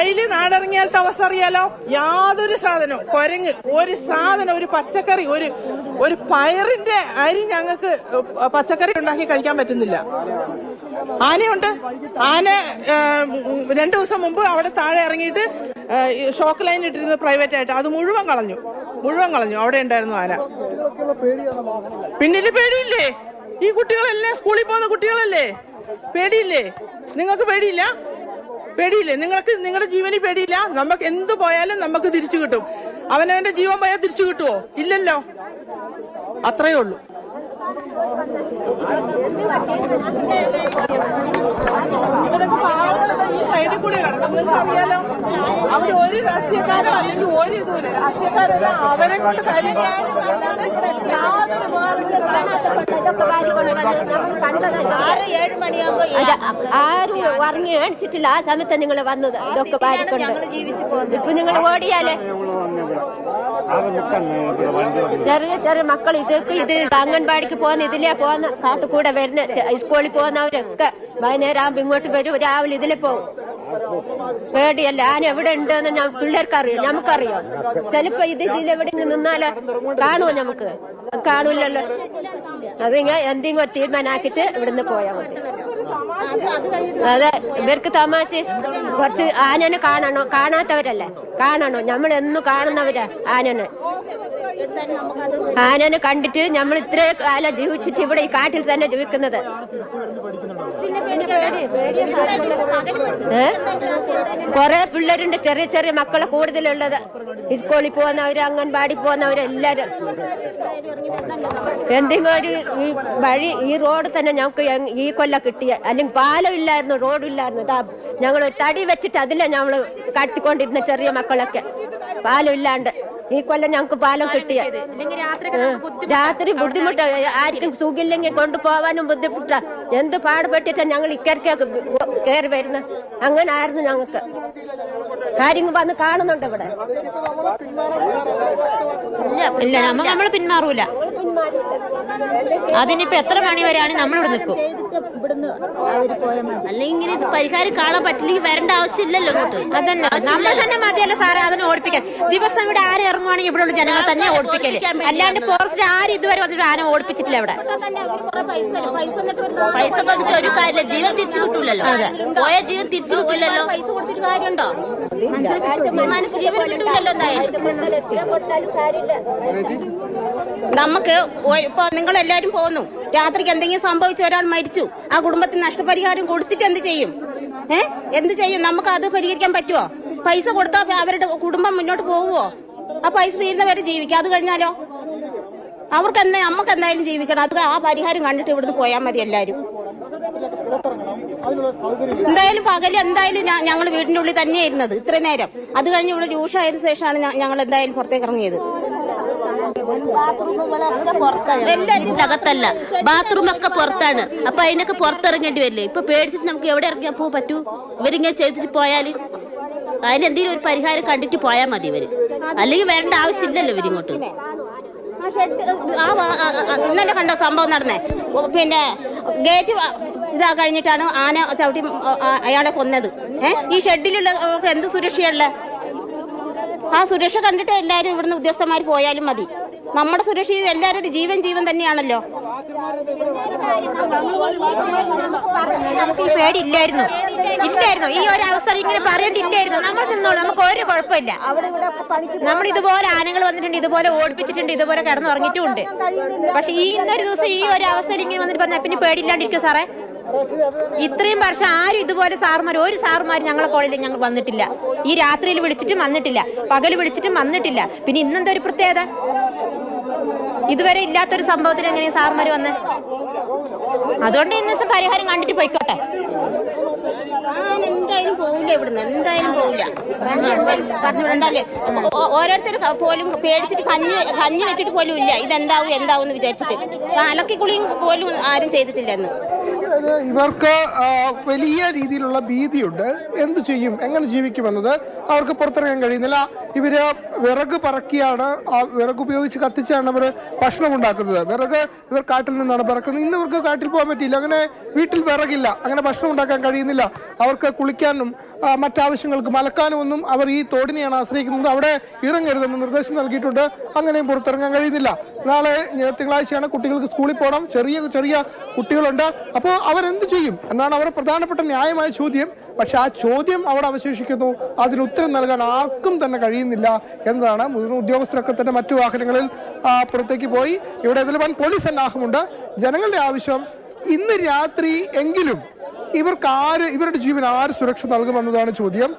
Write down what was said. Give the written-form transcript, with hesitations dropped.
Daily നാടിറങ്ങിയാലത്തെ അവസ്ഥ അറിയാലോ. യാതൊരു സാധനവും, കുരങ്ങ്, ഒരു സാധനം, ഒരു പച്ചക്കറി, ഒരു പയറിന്റെ അരി ഞങ്ങൾക്ക് പച്ചക്കറി ഉണ്ടാക്കി കഴിക്കാൻ പറ്റുന്നില്ല. ആനയുണ്ട്. ആന 2 ദിവസം മുമ്പ് അവിടെ താഴെ ഇറങ്ങിയിട്ട് ഷോക്ക് ലൈൻ ഇട്ടിരുന്നത് പ്രൈവറ്റ് ആയിട്ട്, അത് മുഴുവൻ കളഞ്ഞു. അവിടെ ഉണ്ടായിരുന്നു ആന. പിന്നില് പേടിയില്ലേ? ഈ കുട്ടികളല്ലേ സ്കൂളിൽ പോകുന്ന കുട്ടികളല്ലേ? പേടിയില്ലേ? നിങ്ങൾക്ക് പേടിയില്ലേ? നിങ്ങൾക്ക് നിങ്ങളുടെ ജീവന് പേടിയില്ല? നമുക്ക് എന്തു പോയാലും നമുക്ക് തിരിച്ചു കിട്ടും. അവനവന്റെ ജീവൻ പോയാൽ തിരിച്ചു കിട്ടുമോ? ഇല്ലല്ലോ. അത്രയേ ഉള്ളൂ. ഇവരൊക്കെ പാവങ്ങളൊക്കെ ഈ സൈഡിൽ കൂടി കിടക്കുന്നത് അറിയാലോ. അവർ ഒരു രാഷ്ട്രീയക്കാരോ അല്ലെങ്കിൽ ഒരു ഇതുമില്ല. രാഷ്ട്രീയക്കാരെല്ലാം അവരെ കൊണ്ട് കഴിയാനും അല്ലാതെ യാതൊരു ആരും ഉറങ്ങി ഏണിച്ചിട്ടില്ല. ആ സമയത്ത് നിങ്ങൾ വന്നത് ഇതൊക്കെ പാരിക്കൊണ്ട് ജീവിച്ചു പോകുന്നത്. ഇപ്പൊ നിങ്ങൾ ഓടിയാലേ ചെറിയ മക്കൾ ഇത് അംഗൻവാടിക്ക് പോകുന്ന ഇതിലേ പോകുന്ന കാട്ടുകൂടെ വരുന്ന സ്കൂളിൽ പോകുന്നവരൊക്കെ വൈകുന്നേരം ആകുമ്പോ ഇങ്ങോട്ട് വരും, രാവിലെ ഇതിലെ പോകും. പേടിയല്ല. ആന എവിടെ ഉണ്ടെന്ന് പിള്ളേർക്ക് അറിയാം, നമുക്കറിയാം. ചിലപ്പോ ഇതിലെവിടെ നിന്നാലോ കാണുമോ? നമുക്ക് കാണൂലല്ലോ. അതിങ്ങനെ എന്തെങ്കിലും തീരുമാനാക്കിട്ട് ഇവിടുന്ന് പോയാൽ മതി. അതെ, ഇവർക്ക് തമാശ. കുറച്ച് ആനനെ കാണാത്തവരല്ലേ? കാണണോ? നമ്മളെന്നും കാണുന്നവരാ ആനനെ കണ്ടിട്ട് നമ്മൾ ഇത്രയും കാലം ജീവിച്ചിട്ട് ഇവിടെ ഈ കാട്ടിൽ തന്നെ ജീവിക്കുന്നത്. കൊറേ പിള്ളേരുണ്ട്, ചെറിയ മക്കളെ കൂടുതലുള്ളത്. സ്കൂളിൽ പോകുന്നവര്, അംഗൻവാടി പോകുന്നവര് എല്ലാരും. എന്തെങ്കിലും ഒരു വഴി, ഈ റോഡ് തന്നെ ഞങ്ങൾക്ക് ഈ കൊല്ലം കിട്ടിയ, അല്ലെങ്കിൽ പാലം ഇല്ലായിരുന്നു, റോഡും ഇല്ലായിരുന്നു. ഞങ്ങൾ തടി വെച്ചിട്ട് അതിലെ ഞങ്ങള് കടത്തിക്കൊണ്ടിരുന്ന ചെറിയ മക്കളൊക്കെ. പാലം ഇല്ലാണ്ട് ഈ കൊല്ലം ഞങ്ങൾക്ക് പാലം കിട്ടിയ. രാത്രി ബുദ്ധിമുട്ട്, ആർക്കും സുഖമില്ലെങ്കിൽ കൊണ്ടുപോവാനും ബുദ്ധിമുട്ടാ. എന്ത് പാടുപെട്ടിട്ടാ ഞങ്ങൾ ഇക്കരക്ക് കയറി വരുന്നത്. അങ്ങനെ ആയിരുന്നു ഞങ്ങൾക്ക്. ആരെങ്കിലും വന്ന് കാണുന്നുണ്ട് ഇവിടെ? ഇല്ല, നമ്മൾ പിന്മാറൂല. അതിനിപ്പോ എത്ര മണി വരെയാണ് നമ്മളിവിടെ നിൽക്കും. അല്ലെങ്കിൽ ഇങ്ങനെ ഇത് പരിഹാരം കാണാൻ പറ്റില്ലെങ്കിൽ വരേണ്ട ആവശ്യമില്ലല്ലോ ഇങ്ങോട്ട്. അതന്നെ നമ്മൾ തന്നെ മതിയല്ലോ സാറേ അതിനെ ഓടിപ്പിക്കാൻ. ദിവസം ഇവിടെ ആരെ ഇറങ്ങുവാണെങ്കിൽ ഇവിടെ ഉള്ള ജനങ്ങൾ തന്നെ ഓടിപ്പിക്കല്. അല്ലാണ്ട് ഫോറസ്റ്റ് ആരും ഇതുവരെ വന്നിട്ട് ആന ഓടിപ്പിച്ചിട്ടില്ല ഇവിടെ. പൈസ കൊടുത്തിട്ട് ഒരു കാര്യമില്ല, ജീവൻ തിരിച്ചു കിട്ടൂലല്ലോ. അതെ, പോയ ജീവൻ തിരിച്ചു കിട്ടില്ലല്ലോ. പൈസ കൊടുത്തിട്ട് കാര്യമുണ്ടോ? മനുഷ്യ ജീവൻ കിട്ടൂലല്ലോ. നമുക്ക് ഇപ്പൊ നിങ്ങൾ എല്ലാരും പോകുന്നു, രാത്രിക്ക് എന്തെങ്കിലും സംഭവിച്ച ഒരാൾ മരിച്ചു, ആ കുടുംബത്തിന് നഷ്ടപരിഹാരം കൊടുത്തിട്ട് എന്ത് ചെയ്യും? എന്ത് ചെയ്യും? നമുക്ക് അത് പരിഹരിക്കാൻ പറ്റുമോ? പൈസ കൊടുത്താൽ അവരുടെ കുടുംബം മുന്നോട്ട് പോവുമോ? ആ പൈസ തീരുന്നവരെ ജീവിക്കാം. അത് കഴിഞ്ഞാലോ അവർക്ക് നമുക്ക് എന്തായാലും ജീവിക്കണം. അത് ആ പരിഹാരം കണ്ടിട്ട് ഇവിടുന്ന് പോയാൽ മതി എല്ലാരും. എന്തായാലും പകല് എന്തായാലും ഞങ്ങൾ വീടിന്റെ ഉള്ളിൽ തന്നെയായിരുന്നത് ഇത്ര നേരം. അത് കഴിഞ്ഞ് ഇവിടെ രൂക്ഷമായതിനു ശേഷമാണ് ഞങ്ങൾ എന്തായാലും പുറത്തേക്ക് ഇറങ്ങിയത്. എല്ലാവരും അകത്തല്ല, ബാത്റൂം ഒക്കെ പുറത്താണ്. അപ്പൊ അതിനൊക്കെ പുറത്തിറങ്ങേണ്ടി വരില്ലേ? ഇപ്പൊ പേടിച്ചിട്ട് നമുക്ക് എവിടെ ഇറങ്ങിയാൽ പോകാൻ പറ്റൂ? ഇവരിങ്ങനെ ചെയ്തിട്ട് പോയാല് അതിനെന്തെങ്കിലും ഒരു പരിഹാരം കണ്ടിട്ട് പോയാൽ മതി ഇവര്. അല്ലെങ്കിൽ വരേണ്ട ആവശ്യമില്ലല്ലോ ഇവരിങ്ങോട്ട്. ഇന്നലെ കണ്ട സംഭവം നടന്നേ, പിന്നെ ഗേറ്റ് ഇതാ കഴിഞ്ഞിട്ടാണ് ആന ചവിട്ടി അയാളെ കൊന്നത്. ഈ ഷെഡിലുള്ള എന്ത് സുരക്ഷയുള്ള? ആ സുരക്ഷ കണ്ടിട്ട് എല്ലാവരും ഇവിടുന്ന് ഉദ്യോഗസ്ഥന്മാർ പോയാലും മതി. നമ്മുടെ സുരക്ഷ എല്ലാവരുടെ ജീവൻ തന്നെയാണല്ലോ. നമുക്ക് ഈ പേടി ഇല്ലായിരുന്നു. ഈ ഒരു അവസരം ഇങ്ങനെ പറയേണ്ടില്ലായിരുന്നു. നമ്മൾ നിന്നോളൂ, നമുക്ക് ഒരു കുഴപ്പമില്ല. നമ്മൾ ഇതുപോലെ ആനകൾ വന്നിട്ടുണ്ട്, ഇതുപോലെ ഓടിപ്പിച്ചിട്ടുണ്ട്, ഇതുപോലെ കിടന്നുറങ്ങിയിട്ടുമുണ്ട്. പക്ഷെ ഈ ഇന്നൊരു ദിവസം ഈ ഒരു അവസരം ഇങ്ങനെ വന്നിട്ട് പറഞ്ഞാൽ പിന്നെ പേടിയില്ലാണ്ടിരിക്കും സാറേ. ഇത്രയും വർഷം ആരും ഇതുപോലെ ഒരു സാറുമാരും ഞങ്ങളെ കോളേജിൽ ഞങ്ങൾ വന്നിട്ടില്ല. ഈ രാത്രിയിൽ വിളിച്ചിട്ടും വന്നിട്ടില്ല, പകല് വിളിച്ചിട്ടും വന്നിട്ടില്ല. പിന്നെ ഇന്നെന്താ ഒരു പ്രത്യേകത? ഇതുവരെ ഇല്ലാത്തൊരു സംഭവത്തിന് എങ്ങനെയാ സാറുമാര് വന്നേ? അതുകൊണ്ട് ഇന്നത്തെ പരിഹാരം കണ്ടിട്ട് പോയിക്കോട്ടെ. എന്തായാലും പോവില്ല, ഇവിടുന്ന് എന്തായാലും പോവില്ല. പറഞ്ഞുകൊണ്ടല്ലേ ഓരോരുത്തർ പോലും പേടിച്ചിട്ട് കഞ്ഞി വെച്ചിട്ട് പോലും ഇല്ല. ഇതെന്താവും എന്ന് വിചാരിച്ചിട്ട് അലക്കിക്കുളിയും പോലും ആരും ചെയ്തിട്ടില്ലെന്ന്. ഇവർക്ക് വലിയ രീതിയിലുള്ള ഭീതിയുണ്ട്. എന്ത് ചെയ്യും, എങ്ങനെ ജീവിക്കുമെന്നത് അവർക്ക് പുറത്തിറങ്ങാൻ കഴിയുന്നില്ല. ഇവര് വിറക് പറക്കിയാണ്, ആ വിറക് ഉപയോഗിച്ച് കത്തിച്ചാണ് അവർ ഭക്ഷണം ഉണ്ടാക്കുന്നത്. വിറക് ഇവർ കാട്ടിൽ നിന്നാണ് പറക്കുന്നത്. ഇന്ന് ഇവർക്ക് കാട്ടിൽ പോകാൻ പറ്റിയില്ല, അങ്ങനെ വീട്ടിൽ വിറകില്ല, അങ്ങനെ ഭക്ഷണം ഉണ്ടാക്കാൻ കഴിയുന്നില്ല. അവർക്ക് കുളിക്കാനും മറ്റാവശ്യങ്ങൾക്കും അലക്കാനും ഒന്നും അവർ ഈ തോടിനെയാണ് ആശ്രയിക്കുന്നത്. അവിടെ ഇറങ്ങരുതെന്ന് നിർദ്ദേശം നൽകിയിട്ടുണ്ട്. അങ്ങനെയും പുറത്തിറങ്ങാൻ കഴിയുന്നില്ല. നാളെ തിങ്കളാഴ്ചയാണ്, കുട്ടികൾക്ക് സ്കൂളിൽ പോകണം. ചെറിയ ചെറിയ കുട്ടികളുണ്ട്. അപ്പോൾ അവരെന്ത് ചെയ്യും എന്നാണ് അവരുടെ പ്രധാനപ്പെട്ട ന്യായമായ ചോദ്യം. പക്ഷെ ആ ചോദ്യം അവിടെ അവശേഷിക്കുന്നു. അതിന് ഉത്തരം നൽകാൻ ആർക്കും തന്നെ കഴിയുന്നില്ല എന്നതാണ്. മുതിർന്ന ഉദ്യോഗസ്ഥരൊക്കെ തന്നെ മറ്റു വാഹനങ്ങളിൽ പുറത്തേക്ക് പോയി. ഇവിടെ ഇതിൽ വൻ പോലീസ് സന്നാഹമുണ്ട്. ജനങ്ങളുടെ ആവശ്യം ഇന്ന് രാത്രി എങ്കിലും ഇവരുടെ ജീവൻ ആര് സുരക്ഷ നൽകുമെന്നതാണ് ചോദ്യം.